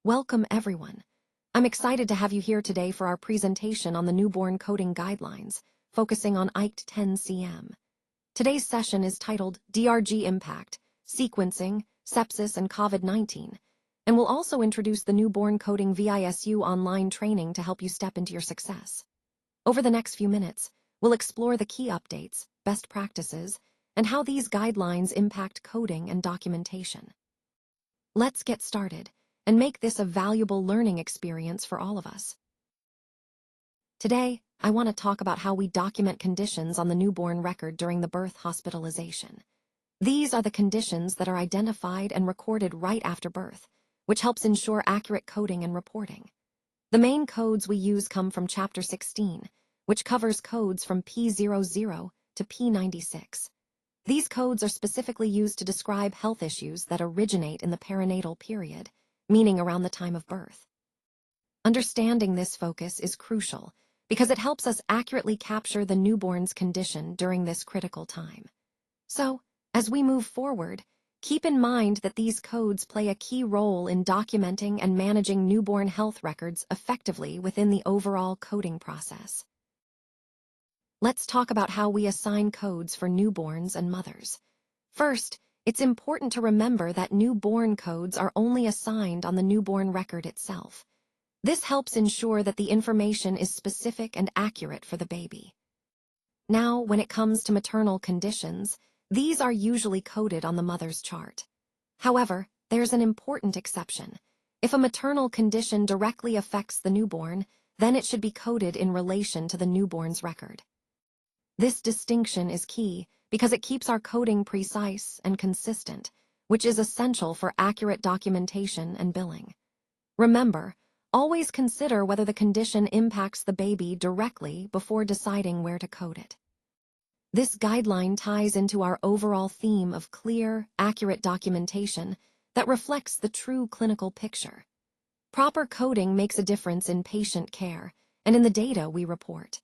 Welcome, everyone. I'm excited to have you here today for our presentation on the newborn coding guidelines, focusing on ICT 10cm. Today's session is titled DRG Impact, Sequencing, Sepsis, and COVID-19, and we'll also introduce the newborn coding Visu online training to help you step into your success. Over the next few minutes, we'll explore the key updates, best practices, and how these guidelines impact coding and documentation. Let's get started and make this a valuable learning experience for all of us. Today, I want to talk about how we document conditions on the newborn record during the birth hospitalization. These are the conditions that are identified and recorded right after birth, which helps ensure accurate coding and reporting. The main codes we use come from Chapter 16, which covers codes from P00 to P96. These codes are specifically used to describe health issues that originate in the perinatal period, meaning around the time of birth. Understanding this focus is crucial because it helps us accurately capture the newborn's condition during this critical time. So, as we move forward, keep in mind that these codes play a key role in documenting and managing newborn health records effectively within the overall coding process. Let's talk about how we assign codes for newborns and mothers. First, it's important to remember that newborn codes are only assigned on the newborn record itself. This helps ensure that the information is specific and accurate for the baby. Now, when it comes to maternal conditions, these are usually coded on the mother's chart. However, there's an important exception. If a maternal condition directly affects the newborn, then it should be coded in relation to the newborn's record. This distinction is key because it keeps our coding precise and consistent, which is essential for accurate documentation and billing. Remember, always consider whether the condition impacts the baby directly before deciding where to code it. This guideline ties into our overall theme of clear, accurate documentation that reflects the true clinical picture. Proper coding makes a difference in patient care and in the data we report.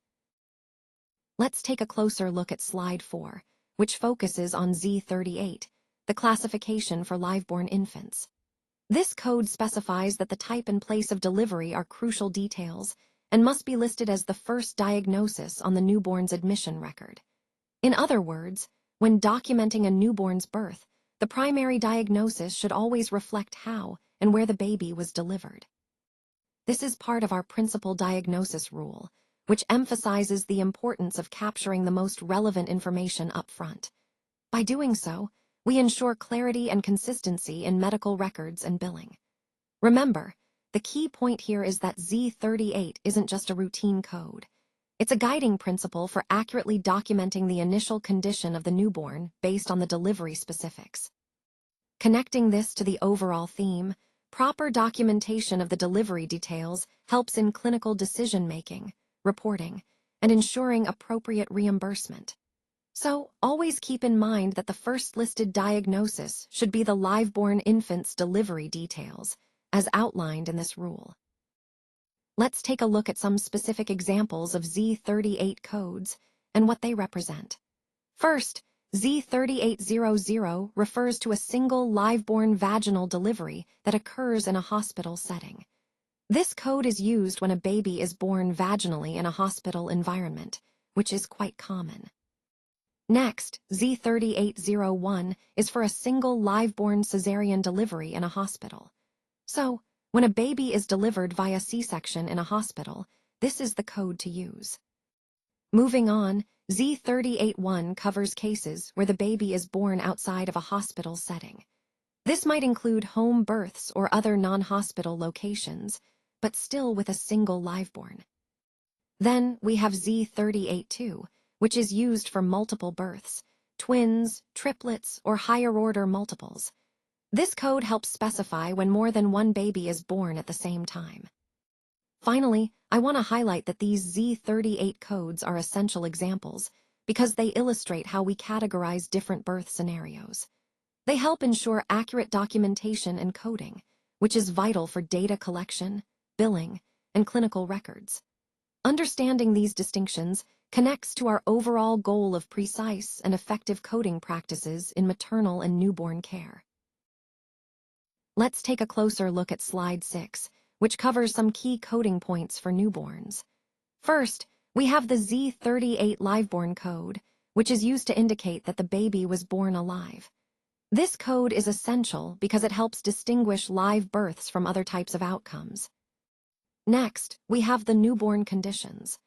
Let's take a closer look at Slide 4, which focuses on Z38, the classification for live-born infants. This code specifies that the type and place of delivery are crucial details and must be listed as the first diagnosis on the newborn's admission record. In other words, when documenting a newborn's birth, the primary diagnosis should always reflect how and where the baby was delivered. This is part of our principal diagnosis rule, which emphasizes the importance of capturing the most relevant information up front. By doing so, we ensure clarity and consistency in medical records and billing. Remember, the key point here is that Z38 isn't just a routine code. It's a guiding principle for accurately documenting the initial condition of the newborn based on the delivery specifics. Connecting this to the overall theme, proper documentation of the delivery details helps in clinical decision-making, reporting, and ensuring appropriate reimbursement. So, always keep in mind that the first listed diagnosis should be the live-born infant's delivery details, as outlined in this rule. Let's take a look at some specific examples of Z38 codes and what they represent. First, Z3800 refers to a single live-born vaginal delivery that occurs in a hospital setting. This code is used when a baby is born vaginally in a hospital environment, which is quite common. Next, Z3801 is for a single live-born cesarean delivery in a hospital. So, when a baby is delivered via C-section in a hospital, this is the code to use. Moving on, Z381 covers cases where the baby is born outside of a hospital setting. This might include home births or other non-hospital locations, but still with a single liveborn. Then we have Z382, which is used for multiple births, twins, triplets, or higher-order multiples. This code helps specify when more than one baby is born at the same time. Finally, I want to highlight that these Z38 codes are essential examples because they illustrate how we categorize different birth scenarios. They help ensure accurate documentation and coding, which is vital for data collection, billing, and clinical records. Understanding these distinctions connects to our overall goal of precise and effective coding practices in maternal and newborn care. Let's take a closer look at slide 6, which covers some key coding points for newborns. First, we have the Z38 liveborn code, which is used to indicate that the baby was born alive. This code is essential because it helps distinguish live births from other types of outcomes. Next, we have the newborn conditions.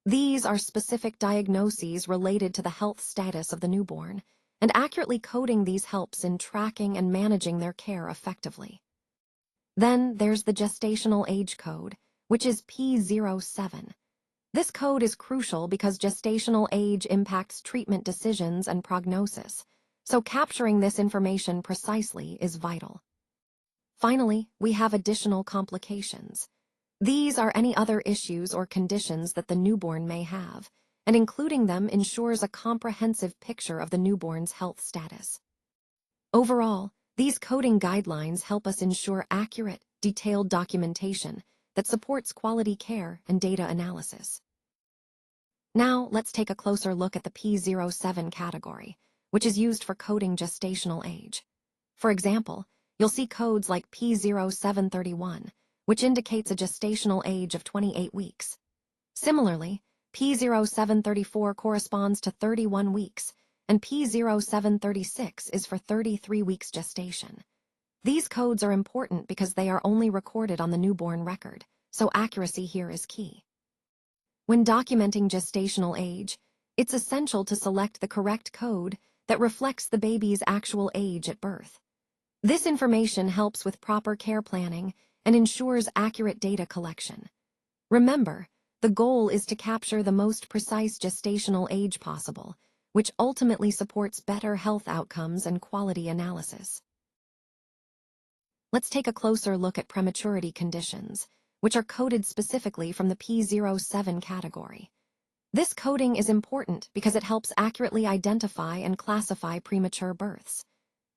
These are specific diagnoses related to the health status of the newborn, and accurately coding these helps in tracking and managing their care effectively. Then there's the gestational age code, which is P07. This code is crucial because gestational age impacts treatment decisions and prognosis, so capturing this information precisely is vital. Finally, we have additional complications. These are any other issues or conditions that the newborn may have, and including them ensures a comprehensive picture of the newborn's health status. Overall, these coding guidelines help us ensure accurate, detailed documentation that supports quality care and data analysis. Now, let's take a closer look at the P07 category, which is used for coding gestational age. For example, you'll see codes like P0731, which indicates a gestational age of 28 weeks. Similarly, P0734 corresponds to 31 weeks, and P0736 is for 33 weeks gestation. These codes are important because they are only recorded on the newborn record, so accuracy here is key. When documenting gestational age, it's essential to select the correct code that reflects the baby's actual age at birth. This information helps with proper care planning and ensures accurate data collection. Remember, the goal is to capture the most precise gestational age possible, which ultimately supports better health outcomes and quality analysis. Let's take a closer look at prematurity conditions, which are coded specifically from the P07 category. This coding is important because it helps accurately identify and classify premature births.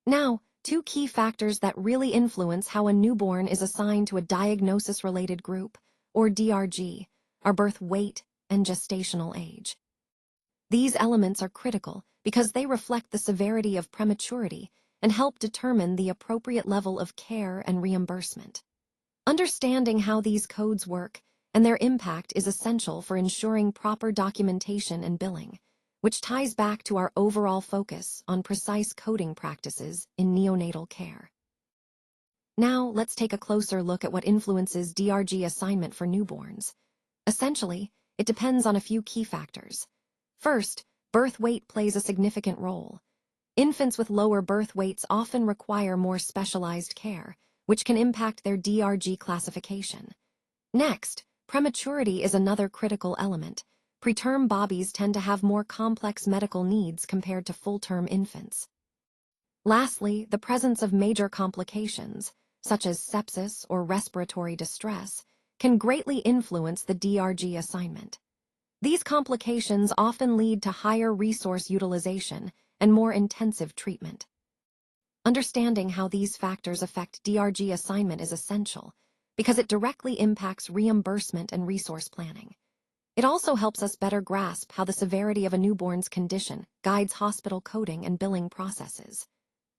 Now, two key factors that really influence how a newborn is assigned to a diagnosis-related group, or DRG, are birth weight and gestational age. These elements are critical because they reflect the severity of prematurity and help determine the appropriate level of care and reimbursement. Understanding how these codes work and their impact is essential for ensuring proper documentation and billing, which ties back to our overall focus on precise coding practices in neonatal care. Now, let's take a closer look at what influences DRG assignment for newborns. Essentially, it depends on a few key factors. First, birth weight plays a significant role. Infants with lower birth weights often require more specialized care, which can impact their DRG classification. Next, prematurity is another critical element. Preterm bobbies tend to have more complex medical needs compared to full-term infants. Lastly, the presence of major complications, such as sepsis or respiratory distress, can greatly influence the DRG assignment. These complications often lead to higher resource utilization and more intensive treatment. Understanding how these factors affect DRG assignment is essential because it directly impacts reimbursement and resource planning. It also helps us better grasp how the severity of a newborn's condition guides hospital coding and billing processes.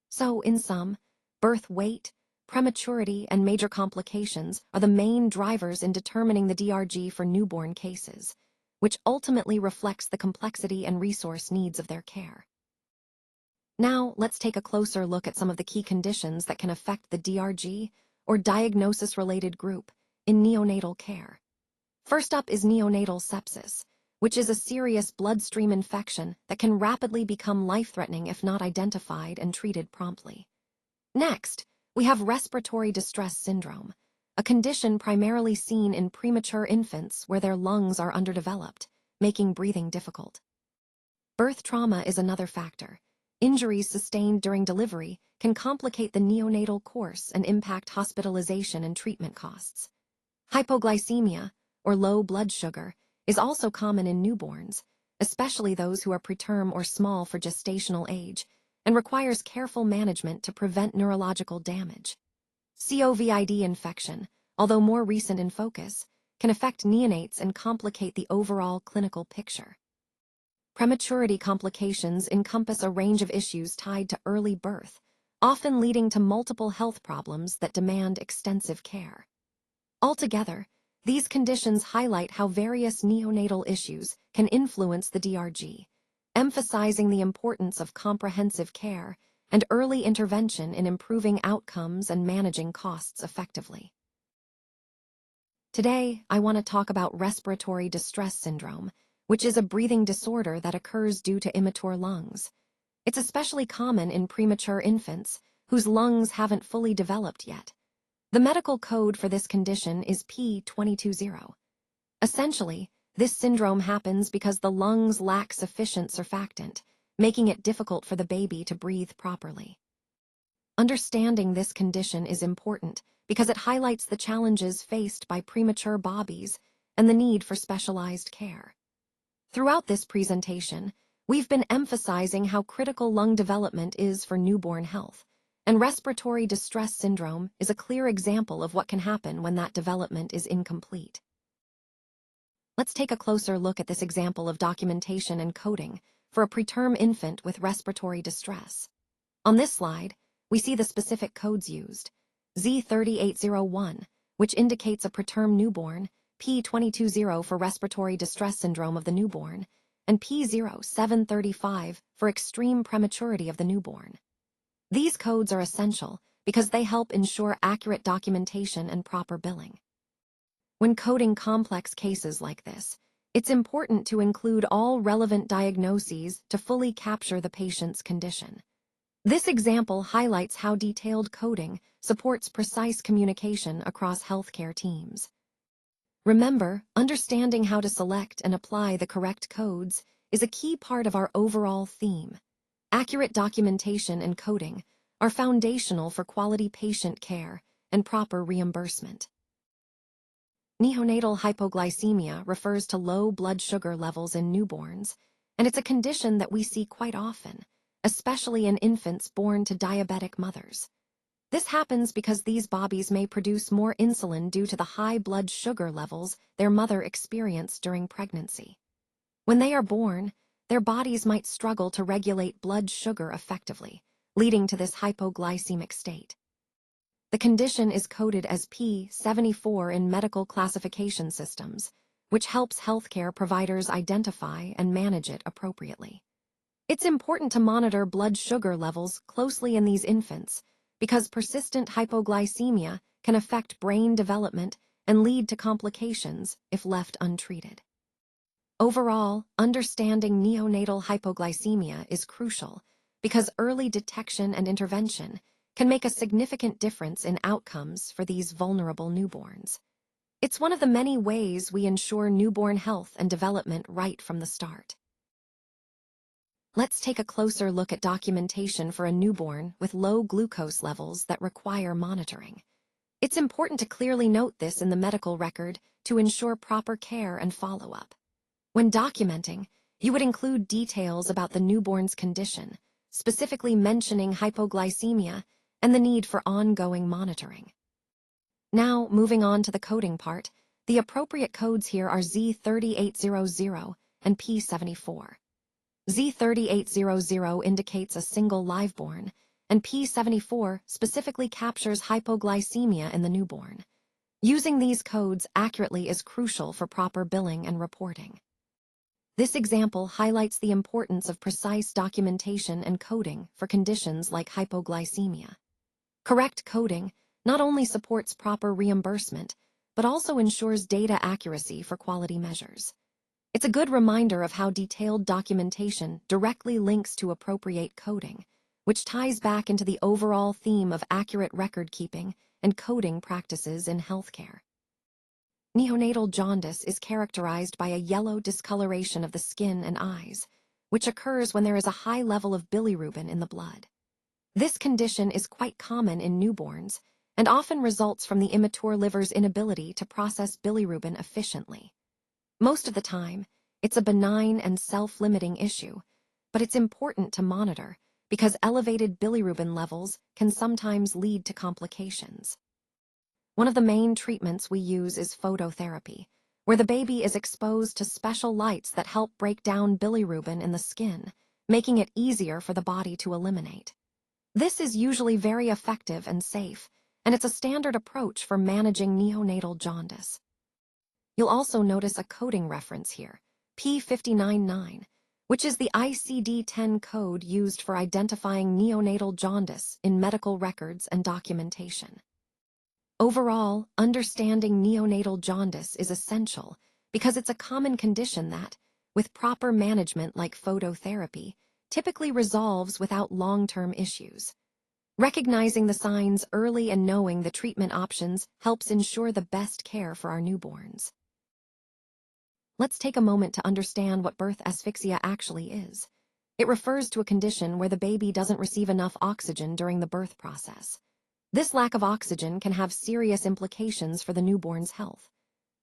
So, in sum, birth weight, prematurity, and major complications are the main drivers in determining the DRG for newborn cases, which ultimately reflects the complexity and resource needs of their care. Now, let's take a closer look at some of the key conditions that can affect the DRG, or diagnosis-related group, in neonatal care. First up is neonatal sepsis, which is a serious bloodstream infection that can rapidly become life-threatening if not identified and treated promptly. Next, we have respiratory distress syndrome, a condition primarily seen in premature infants where their lungs are underdeveloped, making breathing difficult. Birth trauma is another factor. Injuries sustained during delivery can complicate the neonatal course and impact hospitalization and treatment costs. Hypoglycemia, or low blood sugar, is also common in newborns, especially those who are preterm or small for gestational age, and requires careful management to prevent neurological damage. COVID infection, although more recent in focus, can affect neonates and complicate the overall clinical picture. Prematurity complications encompass a range of issues tied to early birth, often leading to multiple health problems that demand extensive care. Altogether, these conditions highlight how various neonatal issues can influence the DRG, emphasizing the importance of comprehensive care and early intervention in improving outcomes and managing costs effectively. Today, I want to talk about respiratory distress syndrome, which is a breathing disorder that occurs due to immature lungs. It's especially common in premature infants whose lungs haven't fully developed yet. The medical code for this condition is P220. Essentially, this syndrome happens because the lungs lack sufficient surfactant, making it difficult for the baby to breathe properly. Understanding this condition is important because it highlights the challenges faced by premature babies and the need for specialized care. Throughout this presentation, we've been emphasizing how critical lung development is for newborn health, and respiratory distress syndrome is a clear example of what can happen when that development is incomplete. Let's take a closer look at this example of documentation and coding for a preterm infant with respiratory distress. On this slide, we see the specific codes used: Z3801, which indicates a preterm newborn, P220 for respiratory distress syndrome of the newborn, and P0735 for extreme prematurity of the newborn. These codes are essential because they help ensure accurate documentation and proper billing. When coding complex cases like this, it's important to include all relevant diagnoses to fully capture the patient's condition. This example highlights how detailed coding supports precise communication across healthcare teams. Remember, understanding how to select and apply the correct codes is a key part of our overall theme. Accurate documentation and coding are foundational for quality patient care and proper reimbursement. Neonatal hypoglycemia refers to low blood sugar levels in newborns, and it's a condition that we see quite often, especially in infants born to diabetic mothers. This happens because these babies may produce more insulin due to the high blood sugar levels their mother experienced during pregnancy. When they are born, their bodies might struggle to regulate blood sugar effectively, leading to this hypoglycemic state. The condition is coded as P74 in medical classification systems, which helps healthcare providers identify and manage it appropriately. It's important to monitor blood sugar levels closely in these infants because persistent hypoglycemia can affect brain development and lead to complications if left untreated. Overall, understanding neonatal hypoglycemia is crucial because early detection and intervention can make a significant difference in outcomes for these vulnerable newborns. It's one of the many ways we ensure newborn health and development right from the start. Let's take a closer look at documentation for a newborn with low glucose levels that require monitoring. It's important to clearly note this in the medical record to ensure proper care and follow-up. When documenting, you would include details about the newborn's condition, specifically mentioning hypoglycemia and the need for ongoing monitoring. Now, moving on to the coding part, the appropriate codes here are Z3800 and P74. Z3800 indicates a single liveborn, and P74 specifically captures hypoglycemia in the newborn. Using these codes accurately is crucial for proper billing and reporting. This example highlights the importance of precise documentation and coding for conditions like hypoglycemia. Correct coding not only supports proper reimbursement, but also ensures data accuracy for quality measures. It's a good reminder of how detailed documentation directly links to appropriate coding, which ties back into the overall theme of accurate record-keeping and coding practices in healthcare. Neonatal jaundice is characterized by a yellow discoloration of the skin and eyes, which occurs when there is a high level of bilirubin in the blood. This condition is quite common in newborns and often results from the immature liver's inability to process bilirubin efficiently. Most of the time, it's a benign and self-limiting issue, but it's important to monitor because elevated bilirubin levels can sometimes lead to complications. One of the main treatments we use is phototherapy, where the baby is exposed to special lights that help break down bilirubin in the skin, making it easier for the body to eliminate. This is usually very effective and safe, and it's a standard approach for managing neonatal jaundice. You'll also notice a coding reference here, P599, which is the ICD-10 code used for identifying neonatal jaundice in medical records and documentation. Overall, understanding neonatal jaundice is essential because it's a common condition that, with proper management like phototherapy, typically resolves without long-term issues. Recognizing the signs early and knowing the treatment options helps ensure the best care for our newborns. Let's take a moment to understand what birth asphyxia actually is. It refers to a condition where the baby doesn't receive enough oxygen during the birth process. This lack of oxygen can have serious implications for the newborn's health.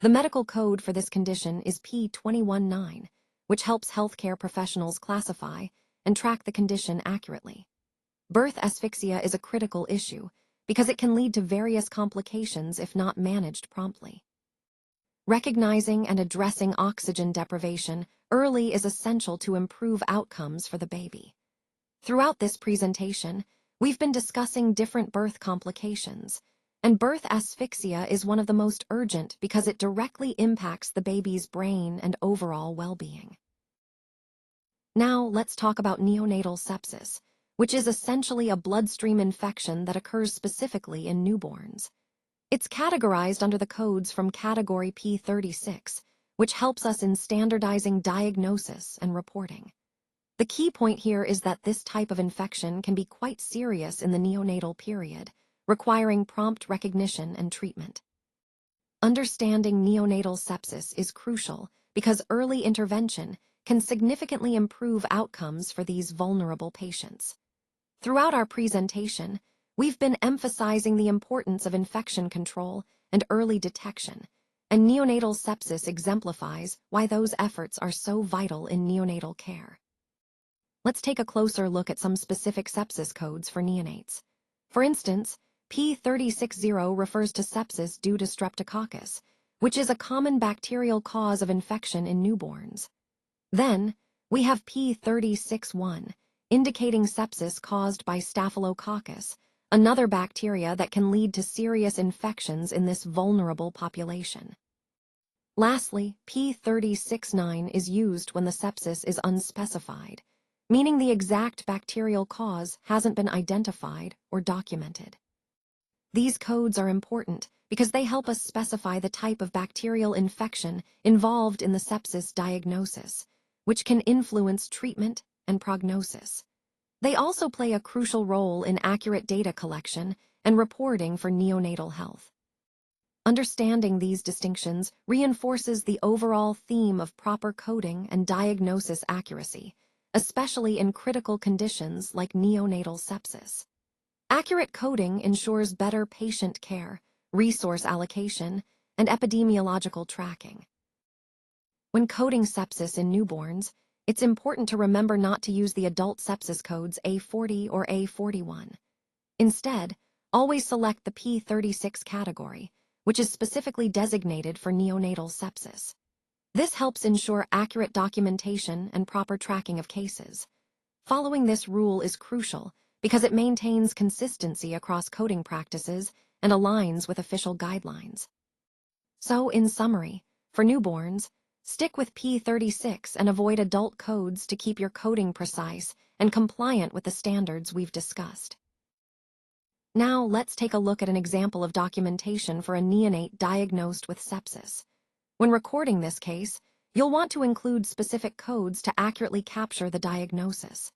The medical code for this condition is P219, which helps healthcare professionals classify and track the condition accurately. Birth asphyxia is a critical issue because it can lead to various complications if not managed promptly. Recognizing and addressing oxygen deprivation early is essential to improve outcomes for the baby. Throughout this presentation, we've been discussing different birth complications, and birth asphyxia is one of the most urgent because it directly impacts the baby's brain and overall well-being. Now, let's talk about neonatal sepsis, which is essentially a bloodstream infection that occurs specifically in newborns. It's categorized under the codes from category P36, which helps us in standardizing diagnosis and reporting. The key point here is that this type of infection can be quite serious in the neonatal period, requiring prompt recognition and treatment. Understanding neonatal sepsis is crucial because early intervention can significantly improve outcomes for these vulnerable patients. Throughout our presentation, we've been emphasizing the importance of infection control and early detection, and neonatal sepsis exemplifies why those efforts are so vital in neonatal care. Let's take a closer look at some specific sepsis codes for neonates. For instance, P360 refers to sepsis due to streptococcus, which is a common bacterial cause of infection in newborns. Then, we have P361, indicating sepsis caused by staphylococcus, another bacteria that can lead to serious infections in this vulnerable population. Lastly, P369 is used when the sepsis is unspecified, meaning the exact bacterial cause hasn't been identified or documented. These codes are important because they help us specify the type of bacterial infection involved in the sepsis diagnosis, which can influence treatment and prognosis. They also play a crucial role in accurate data collection and reporting for neonatal health. Understanding these distinctions reinforces the overall theme of proper coding and diagnosis accuracy, especially in critical conditions like neonatal sepsis. Accurate coding ensures better patient care, resource allocation, and epidemiological tracking. When coding sepsis in newborns, it's important to remember not to use the adult sepsis codes A40 or A41. Instead, always select the P36 category, which is specifically designated for neonatal sepsis. This helps ensure accurate documentation and proper tracking of cases. Following this rule is crucial because it maintains consistency across coding practices and aligns with official guidelines. So, in summary, for newborns, stick with P36 and avoid adult codes to keep your coding precise and compliant with the standards we've discussed. Now, let's take a look at an example of documentation for a neonate diagnosed with sepsis. When recording this case, you'll want to include specific codes to accurately capture the diagnosis.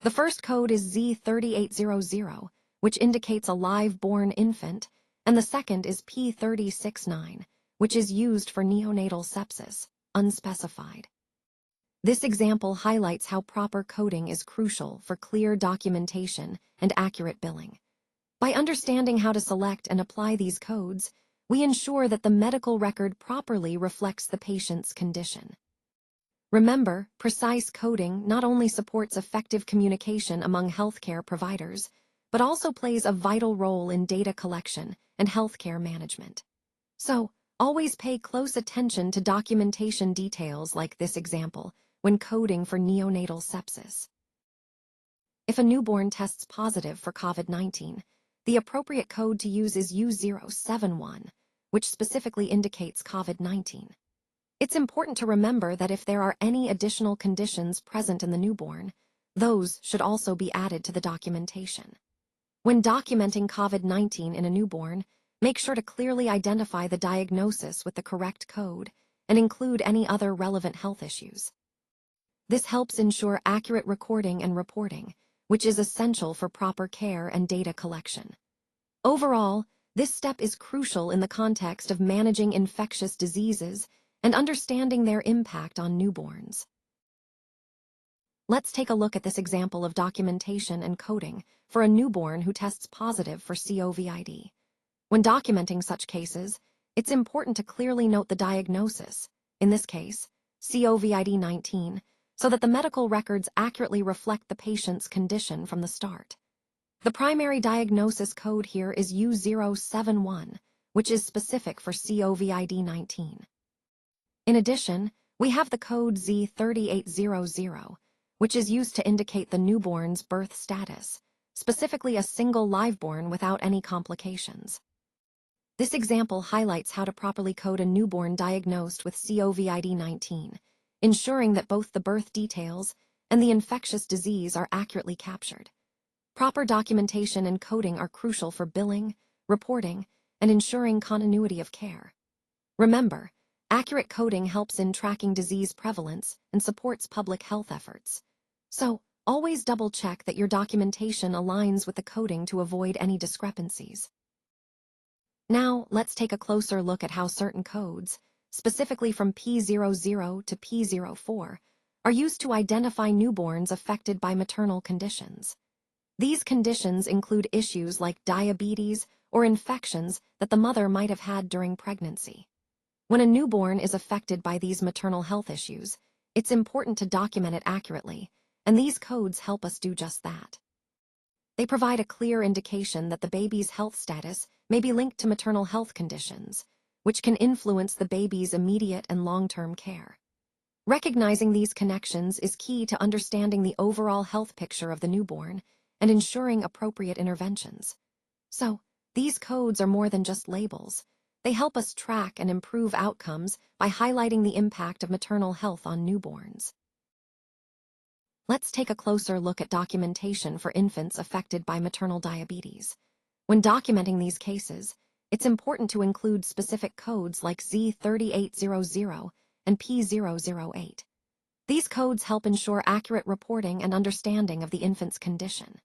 The first code is Z3800, which indicates a live-born infant, and the second is P369, which is used for neonatal sepsis, unspecified. This example highlights how proper coding is crucial for clear documentation and accurate billing. By understanding how to select and apply these codes, we ensure that the medical record properly reflects the patient's condition. Remember, precise coding not only supports effective communication among healthcare providers, but also plays a vital role in data collection and healthcare management. So, always pay close attention to documentation details like this example when coding for neonatal sepsis. If a newborn tests positive for COVID-19, the appropriate code to use is U071, which specifically indicates COVID-19. It's important to remember that if there are any additional conditions present in the newborn, those should also be added to the documentation. When documenting COVID-19 in a newborn, make sure to clearly identify the diagnosis with the correct code and include any other relevant health issues. This helps ensure accurate recording and reporting, which is essential for proper care and data collection. Overall, this step is crucial in the context of managing infectious diseases and understanding their impact on newborns. Let's take a look at this example of documentation and coding for a newborn who tests positive for COVID. When documenting such cases, it's important to clearly note the diagnosis, in this case, COVID-19, so that the medical records accurately reflect the patient's condition from the start. The primary diagnosis code here is U071, which is specific for COVID-19. In addition, we have the code Z3800, which is used to indicate the newborn's birth status, specifically a single liveborn without any complications. This example highlights how to properly code a newborn diagnosed with COVID-19, ensuring that both the birth details and the infectious disease are accurately captured. Proper documentation and coding are crucial for billing, reporting, and ensuring continuity of care. Remember, accurate coding helps in tracking disease prevalence and supports public health efforts. So, always double-check that your documentation aligns with the coding to avoid any discrepancies. Now, let's take a closer look at how certain codes, specifically from P00 to P04, are used to identify newborns affected by maternal conditions. These conditions include issues like diabetes or infections that the mother might have had during pregnancy. When a newborn is affected by these maternal health issues, it's important to document it accurately, and these codes help us do just that. They provide a clear indication that the baby's health status may be linked to maternal health conditions, which can influence the baby's immediate and long-term care. Recognizing these connections is key to understanding the overall health picture of the newborn and ensuring appropriate interventions. So, these codes are more than just labels. They help us track and improve outcomes by highlighting the impact of maternal health on newborns. Let's take a closer look at documentation for infants affected by maternal diabetes. When documenting these cases, it's important to include specific codes like Z3800 and P008. These codes help ensure accurate reporting and understanding of the infant's condition.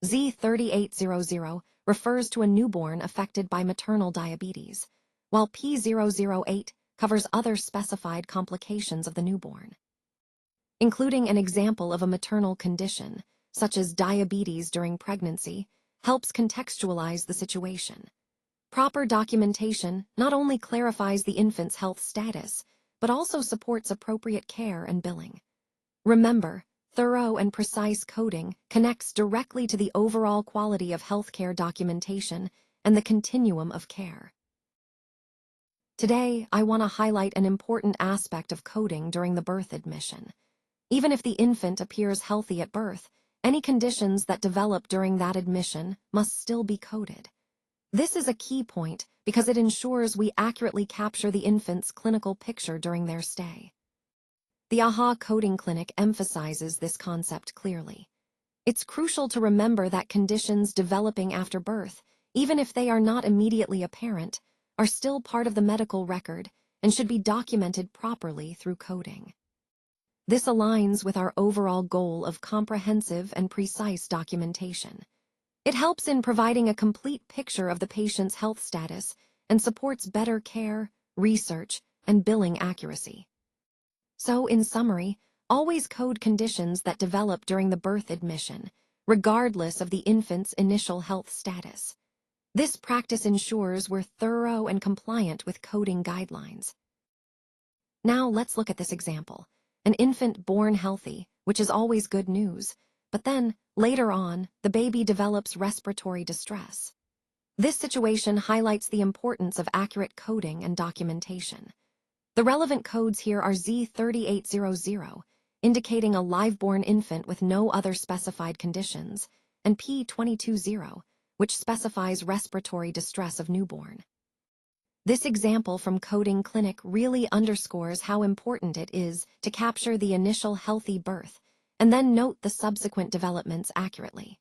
Z3800 refers to a newborn affected by maternal diabetes, while P008 covers other specified complications of the newborn. Including an example of a maternal condition, such as diabetes during pregnancy, helps contextualize the situation. Proper documentation not only clarifies the infant's health status, but also supports appropriate care and billing. Remember, thorough and precise coding connects directly to the overall quality of healthcare documentation and the continuum of care. Today, I want to highlight an important aspect of coding during the birth admission. Even if the infant appears healthy at birth, any conditions that develop during that admission must still be coded. This is a key point because it ensures we accurately capture the infant's clinical picture during their stay. The AHA Coding Clinic emphasizes this concept clearly. It's crucial to remember that conditions developing after birth, even if they are not immediately apparent, are still part of the medical record and should be documented properly through coding. This aligns with our overall goal of comprehensive and precise documentation. It helps in providing a complete picture of the patient's health status and supports better care, research, and billing accuracy. So, in summary, always code conditions that develop during the birth admission, regardless of the infant's initial health status. This practice ensures we're thorough and compliant with coding guidelines. Now let's look at this example. An infant born healthy, which is always good news, but then, later on, the baby develops respiratory distress. This situation highlights the importance of accurate coding and documentation. The relevant codes here are Z3800 indicating a live-born infant with no other specified conditions, and P220, which specifies respiratory distress of newborn. This example from Coding Clinic really underscores how important it is to capture the initial healthy birth and then note the subsequent developments accurately.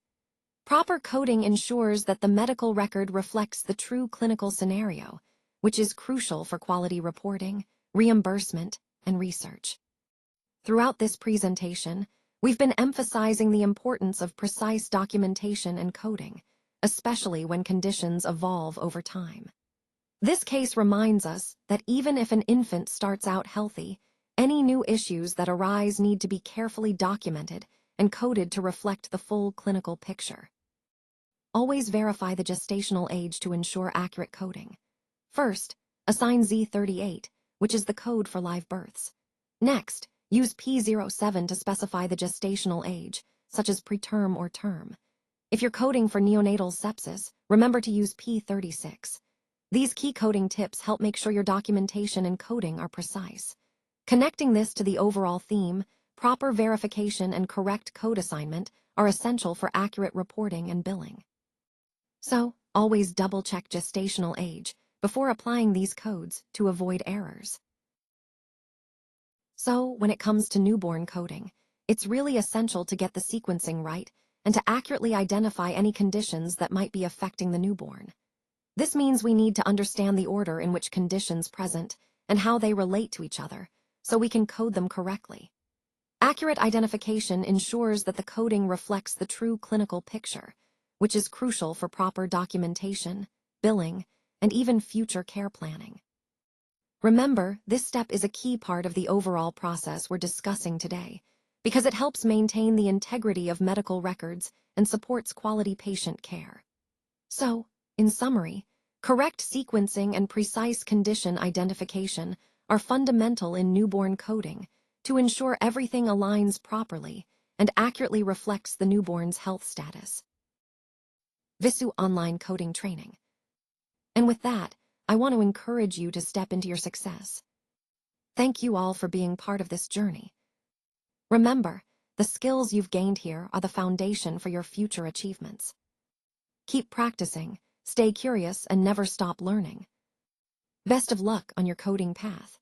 Proper coding ensures that the medical record reflects the true clinical scenario, which is crucial for quality reporting, reimbursement, and research. Throughout this presentation, we've been emphasizing the importance of precise documentation and coding, especially when conditions evolve over time. This case reminds us that even if an infant starts out healthy, any new issues that arise need to be carefully documented and coded to reflect the full clinical picture. Always verify the gestational age to ensure accurate coding. First, assign Z38, which is the code for live births. Next, use P07 to specify the gestational age, such as preterm or term. If you're coding for neonatal sepsis, remember to use P36. These key coding tips help make sure your documentation and coding are precise. Connecting this to the overall theme, proper verification and correct code assignment are essential for accurate reporting and billing. So, always double-check gestational age before applying these codes to avoid errors. So, when it comes to newborn coding, it's really essential to get the sequencing right and to accurately identify any conditions that might be affecting the newborn. This means we need to understand the order in which conditions present and how they relate to each other, so we can code them correctly. Accurate identification ensures that the coding reflects the true clinical picture, which is crucial for proper documentation, billing, and even future care planning. Remember, this step is a key part of the overall process we're discussing today, because it helps maintain the integrity of medical records and supports quality patient care. So, in summary, correct sequencing and precise condition identification are fundamental in newborn coding to ensure everything aligns properly and accurately reflects the newborn's health status. Visu online coding training. And with that, I want to encourage you to step into your success. Thank you all for being part of this journey. Remember, the skills you've gained here are the foundation for your future achievements. Keep practicing, stay curious, and never stop learning. Best of luck on your coding path.